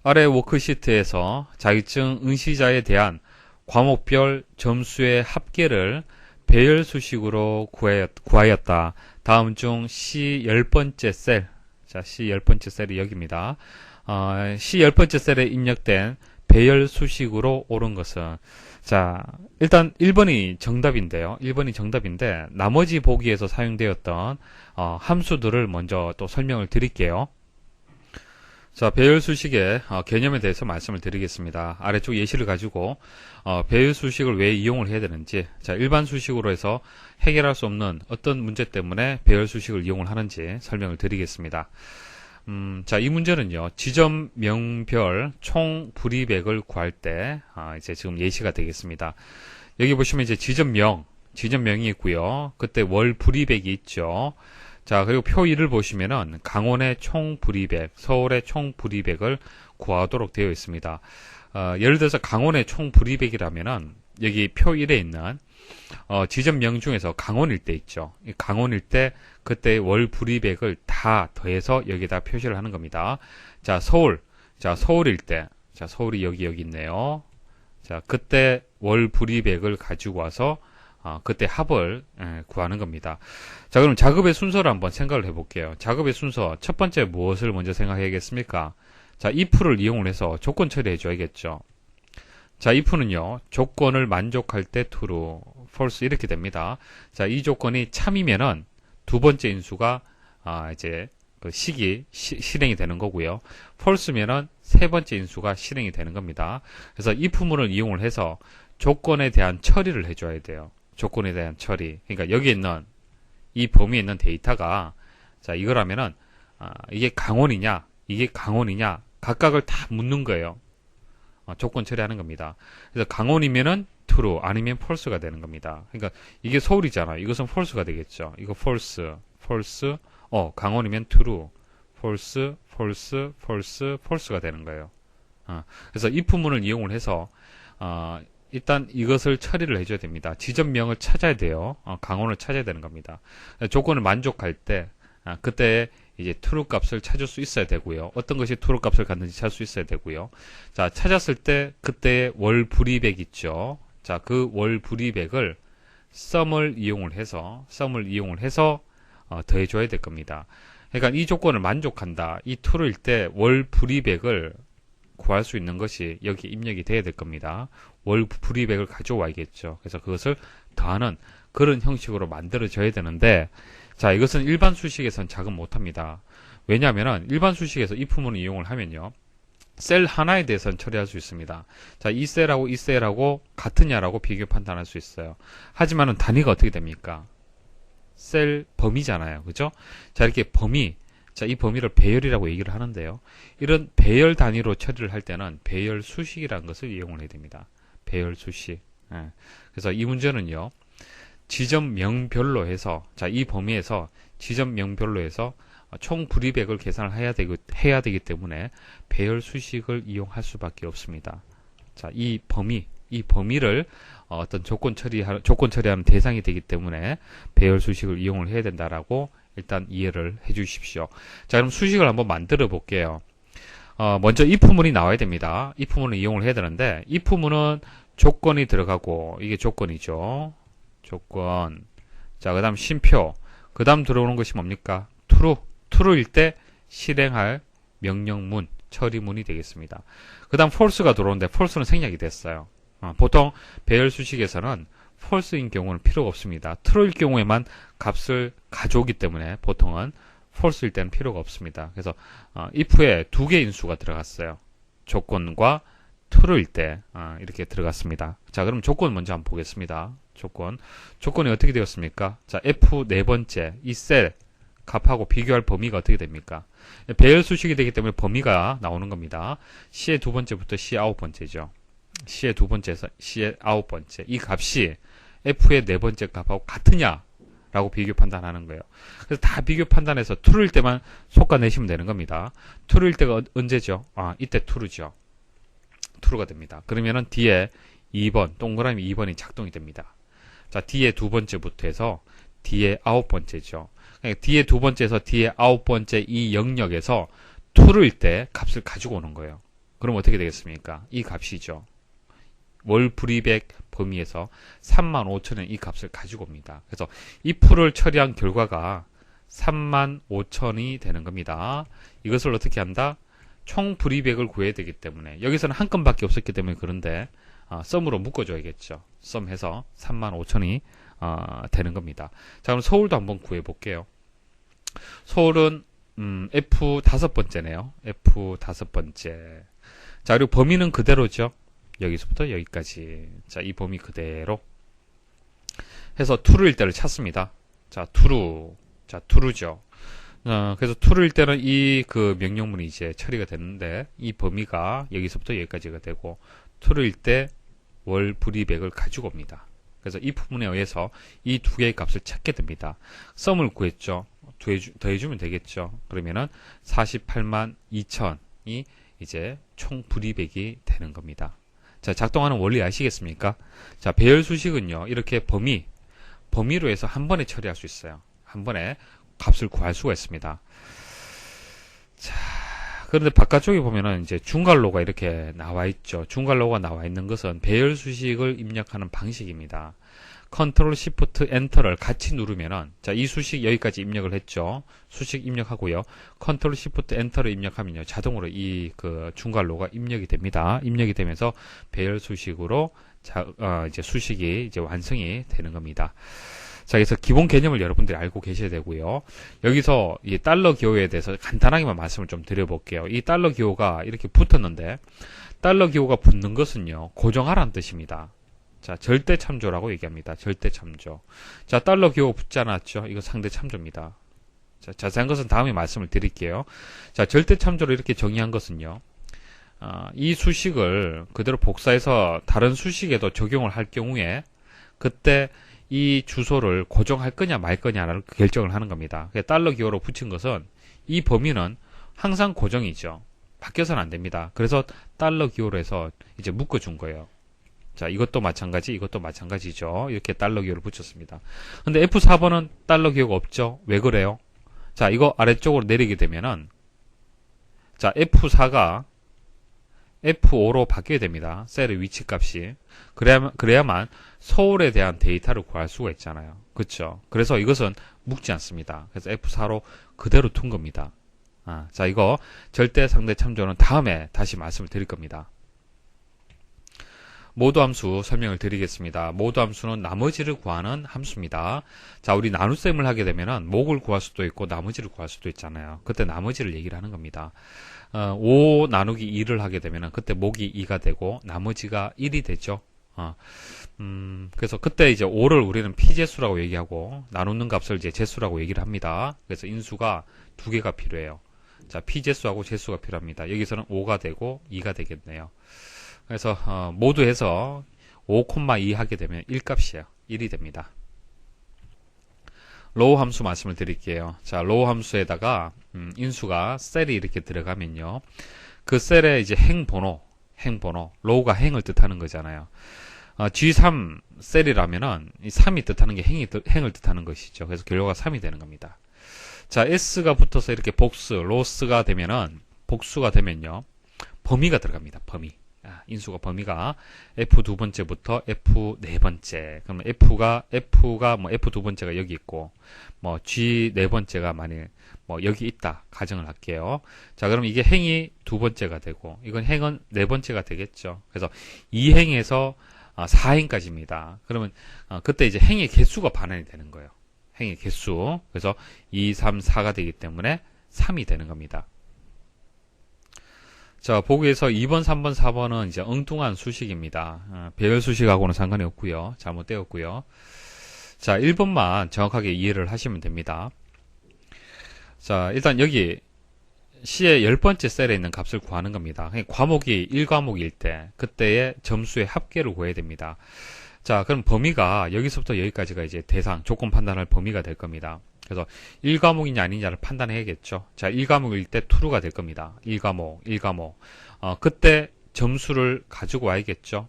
아래 워크시트에서 자격증 응시자에 대한 과목별 점수의 합계를 배열 수식으로 구하였다. 다음 중 C 10번째 셀, 자, C 10번째 셀이 여기입니다. C 10번째 셀에 입력된 배열 수식으로 옳은 것은, 자, 일단 1번이 정답인데요. 1번이 정답인데, 나머지 보기에서 사용되었던 함수들을 먼저 또 설명을 드릴게요. 자, 배열 수식의 개념에 대해서 말씀을 드리겠습니다. 아래쪽 예시를 가지고 배열 수식을 왜 이용을 해야 되는지, 자, 일반 수식으로 해서 해결할 수 없는 어떤 문제 때문에 배열 수식을 이용을 하는지 설명을 드리겠습니다. 자, 이 문제는요, 지점명별 총 불이백을 구할 때 이제 지금 예시가 되겠습니다. 여기 보시면 이제 지점명이 있고요. 그때 월 불이백이 있죠. 자, 그리고 표 1을 보시면은 강원의 총 불이백, 서울의 총 불이백을 구하도록 되어 있습니다. 예를 들어서 강원의 총 불이백이라면은 여기 표 1에 있는 지점명 중에서 강원 일대 있죠. 이 강원 일대 그때 월 불이백을 다 더해서 여기다 표시를 하는 겁니다. 자, 서울 일대, 자, 서울이 여기 있네요. 자, 그때 월 불이백을 가지고 와서 그때 합을 구하는 겁니다. 자, 그럼 작업의 순서를 한번 생각을 해볼게요. 작업의 순서, 첫 번째 무엇을 먼저 생각해야겠습니까? 자, if를 이용을 해서 조건 처리해 줘야겠죠. 자, if는요, 조건을 만족할 때 true, false 이렇게 됩니다. 자, 이 조건이 참이면은 두 번째 인수가 이제 그 실행이 되는 거고요. false면은 세 번째 인수가 실행이 되는 겁니다. 그래서 if문을 이용을 해서 조건에 대한 처리를 해줘야 돼요. 조건에 대한 처리. 그러니까 여기 있는 이 범위에 있는 데이터가, 자, 이거라면은 이게 강원이냐 각각을 다 묻는 거예요. 조건 처리하는 겁니다. 그래서 강원이면은 true, 아니면 false가 되는 겁니다. 그러니까 이게 서울이잖아요. 이것은 false가 되겠죠. 이거 false, 강원이면 true, false가 되는 거예요. 그래서 if문을 이용을 해서 일단 이것을 처리를 해줘야 됩니다. 지점명을 찾아야 돼요. 강원을 찾아야 되는 겁니다. 조건을 만족할 때 그때 이제 true 값을 찾을 수 있어야 되고요. 어떤 것이 true 값을 갖는지 찾을 수 있어야 되고요. 자, 찾았을 때 그때 월 불이백 있죠. 자, 그 월 불이백을 sum을 이용을 해서 더해줘야 될 겁니다. 그러니까 이 조건을 만족한다. 이 true일 때 월 불이백을 구할 수 있는 것이 여기 입력이 돼야 될 겁니다. 월 불이백을 가져와야겠죠. 그래서 그것을 더하는 그런 형식으로 만들어져야 되는데, 자, 이것은 일반 수식에서는 작업 못합니다. 왜냐하면 일반 수식에서 if문을 이용을 하면요, 셀 하나에 대해서는 처리할 수 있습니다. 자, 이 셀하고 이 셀하고 같으냐라고 비교 판단할 수 있어요. 하지만은 단위가 어떻게 됩니까? 셀 범위잖아요. 그죠? 자, 이렇게 자, 이 범위를 배열이라고 얘기를 하는데요. 이런 배열 단위로 처리를 할 때는 배열 수식이라는 것을 이용을 해야 됩니다. 배열 수식. 그래서 이 문제는요, 지점명별로 해서, 자, 이 범위에서 지점명별로 해서 총 불이백을 계산을 해야 되기 때문에 배열 수식을 이용할 수밖에 없습니다. 자, 이 범위를 어떤 조건 처리하는 대상이 되기 때문에 배열 수식을 이용을 해야 된다라고 일단 이해를 해 주십시오. 자, 그럼 수식을 한번 만들어 볼게요. 먼저 if문이 나와야 됩니다. if문을 이용을 해야 되는데, if문은 조건이 들어가고, 이게 조건이죠. 조건. 자, 그 다음 쉼표. 그 다음 들어오는 것이 뭡니까? true일 때 실행할 명령문, 처리문이 되겠습니다. 그 다음 false가 들어오는데, false는 생략이 됐어요. 보통 배열 수식에서는 false인 경우는 필요가 없습니다. true일 경우에만 값을 가져오기 때문에 보통은 false일 때는 필요가 없습니다. 그래서 if에 두 개의 인수가 들어갔어요. 조건과 true일 때 이렇게 들어갔습니다. 자, 그럼 조건 먼저 한번 보겠습니다. 조건이 어떻게 되었습니까? 자, f 네 번째 이 셀 값하고 비교할 범위가 어떻게 됩니까? 배열 수식이 되기 때문에 범위가 나오는 겁니다. C의 두 번째부터 C 아홉 번째죠. C의 두 번째에서 C의 아홉 번째. 이 값이 F의 네 번째 값하고 같으냐라고 비교 판단하는 거예요. 그래서 다 비교 판단해서 true일 때만 솎아내시면 되는 겁니다. true일 때가 언제죠? 이때 true죠. true가 됩니다. 그러면은 뒤에 2번, 동그라미 2번이 작동이 됩니다. 자, 뒤에 두 번째부터 해서 뒤에 아홉 번째죠. 그러니까 뒤에 두 번째에서 뒤에 아홉 번째 이 영역에서 true일 때 값을 가지고 오는 거예요. 그럼 어떻게 되겠습니까? 이 값이죠. 월 불이백 범위에서 35,000원 이 값을 가지고 옵니다. 그래서 if를 처리한 결과가 35,000이 되는 겁니다. 이것을 어떻게 한다? 총 불이백을 구해야 되기 때문에 여기서는 한 건밖에 없었기 때문에 그런데 썸으로 묶어줘야겠죠. 썸해서 35,000이 되는 겁니다. 자, 그럼 서울도 한번 구해 볼게요. 서울은 F 다섯 번째네요. F 다섯 번째. 자, 그리고 범위는 그대로죠. 여기서부터 여기까지. 자, 이 범위 그대로 해서 투루 일대를 찾습니다. 자, 투루. 자, 투루죠. 그래서 투루일 때는 이 그 명령문이 이제 처리가 됐는데 이 범위가 여기서부터 여기까지가 되고 투루일 때 월 불이백을 가지고 옵니다. 그래서 이 부분에 의해서 이 두 개의 값을 찾게 됩니다. 썸을 구했죠. 더해주면 되겠죠. 그러면은 48만 2천이 이제 총 불이백이 되는 겁니다. 자, 작동하는 원리 아시겠습니까? 자, 배열 수식은요, 이렇게 범위로 해서 한 번에 처리할 수 있어요. 한 번에 값을 구할 수가 있습니다. 자, 그런데 바깥쪽에 보면은 이제 중괄호가 이렇게 나와 있죠. 중괄호가 나와 있는 것은 배열 수식을 입력하는 방식입니다. 컨트롤 시프트 엔터를 같이 누르면은, 자, 이 수식 여기까지 입력을 했죠. 수식 입력하고요. 컨트롤 시프트 엔터를 입력하면요, 자동으로 이 그 중괄호가 입력이 됩니다. 입력이 되면서 배열 수식으로 이제 수식이 이제 완성이 되는 겁니다. 자, 그래서 기본 개념을 여러분들이 알고 계셔야 되고요. 여기서 이 달러 기호에 대해서 간단하게만 말씀을 좀 드려볼게요. 이 달러 기호가 이렇게 붙었는데, 달러 기호가 붙는 것은요, 고정하라는 뜻입니다. 자, 절대 참조라고 얘기합니다. 절대 참조. 자, 달러 기호 붙지 않았죠? 이거 상대 참조입니다. 자, 자세한 것은 다음에 말씀을 드릴게요. 자, 절대 참조로 이렇게 정의한 것은요, 이 수식을 그대로 복사해서 다른 수식에도 적용을 할 경우에, 그때 이 주소를 고정할 거냐 말 거냐를 결정을 하는 겁니다. 달러 기호로 붙인 것은 이 범위는 항상 고정이죠. 바뀌어서는 안 됩니다. 그래서 달러 기호로 해서 이제 묶어준 거예요. 자, 이것도 마찬가지, 이것도 마찬가지죠. 이렇게 달러 기호를 붙였습니다. 근데 F4번은 달러 기호가 없죠. 왜 그래요? 자, 이거 아래쪽으로 내리게 되면은, 자, F4가 F5로 바뀌게 됩니다. 셀의 위치 값이. 그래야만 서울에 대한 데이터를 구할 수가 있잖아요. 그렇죠? 그래서 이것은 묶지 않습니다. 그래서 F4로 그대로 둔 겁니다. 자, 이거 절대 상대 참조는 다음에 다시 말씀을 드릴 겁니다. 모두 함수 설명을 드리겠습니다. 모두 함수는 나머지를 구하는 함수입니다. 자, 우리 나눗셈을 하게 되면은 목을 구할 수도 있고 나머지를 구할 수도 있잖아요. 그때 나머지를 얘기를 하는 겁니다. 5 나누기 2를 하게 되면은 그때 목이 2가 되고 나머지가 1이 되죠. 그래서 그때 이제 5를 우리는 피제수라고 얘기하고 나누는 값을 이제 제수라고 얘기를 합니다. 그래서 인수가 두 개가 필요해요. 자, 피제수하고 제수가 필요합니다. 여기서는 5가 되고 2가 되겠네요. 그래서 모두 해서 5,2 하게 되면 1값이에요. 1이 됩니다. 로우 함수 말씀을 드릴게요. 자, 로우 함수에다가 인수가 셀이 이렇게 들어가면요, 그 셀에 이제 행번호, 로우가 행을 뜻하는 거잖아요. G3 셀이라면은 이 3이 뜻하는 게 행을 뜻하는 것이죠. 그래서 결과가 3이 되는 겁니다. 자, S가 붙어서 이렇게 로스가 되면은, 복수가 되면요, 범위가 들어갑니다. 범위. 인수가 범위가 F 두 번째부터 F 네 번째. 그러면 F가 뭐 F 두 번째가 여기 있고, 뭐 G 네 번째가 만일 뭐 여기 있다 가정을 할게요. 자, 그럼 이게 행이 두 번째가 되고, 이건 행은 네 번째가 되겠죠. 그래서 2행에서 4행까지입니다. 그러면 그때 이제 행의 개수가 반환이 되는 거예요. 행의 개수. 그래서 2, 3, 4가 되기 때문에 3이 되는 겁니다. 자, 보기에서 2번, 3번, 4번은 이제 엉뚱한 수식입니다. 배열 수식하고는 상관이 없고요. 잘못되었고요. 자, 1번만 정확하게 이해를 하시면 됩니다. 자, 일단 여기 C의 10번째 셀에 있는 값을 구하는 겁니다. 과목이 1과목일 때 그때의 점수의 합계를 구해야 됩니다. 자, 그럼 범위가 여기서부터 여기까지가 이제 대상, 조건 판단할 범위가 될 겁니다. 그래서 1과목이냐 아니냐를 판단해야겠죠. 자, 1과목일 때 true가 될 겁니다. 1과목. 그때 점수를 가지고 와야겠죠.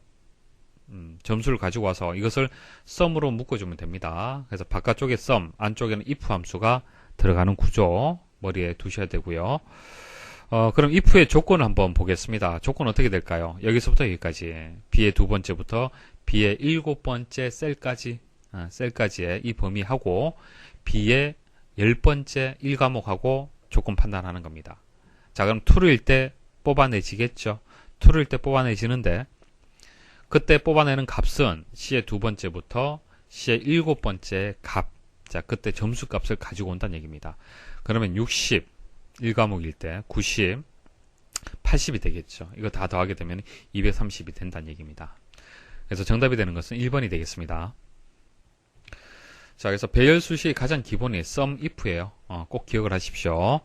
점수를 가지고 와서 이것을 sum으로 묶어주면 됩니다. 그래서 바깥쪽에 sum, 안쪽에는 if 함수가 들어가는 구조 머리에 두셔야 되고요. 그럼 if의 조건을 한번 보겠습니다. 조건 어떻게 될까요? 여기서부터 여기까지. b의 두 번째부터 b의 일곱 번째 셀까지의 이 범위하고 b의 열 번째 1과목하고 조건 판단하는 겁니다. 자, 그럼 true일 때 뽑아내지겠죠? true일 때 뽑아내지는데, 그때 뽑아내는 값은 c의 두 번째부터 c의 일곱 번째 값. 자, 그때 점수 값을 가지고 온다는 얘기입니다. 그러면 60, 1과목일 때 90, 80이 되겠죠. 이거 다 더하게 되면 230이 된다는 얘기입니다. 그래서 정답이 되는 것은 1번이 되겠습니다. 자, 그래서 배열 수식의 가장 기본이 sum if예요. 꼭 기억을 하십시오.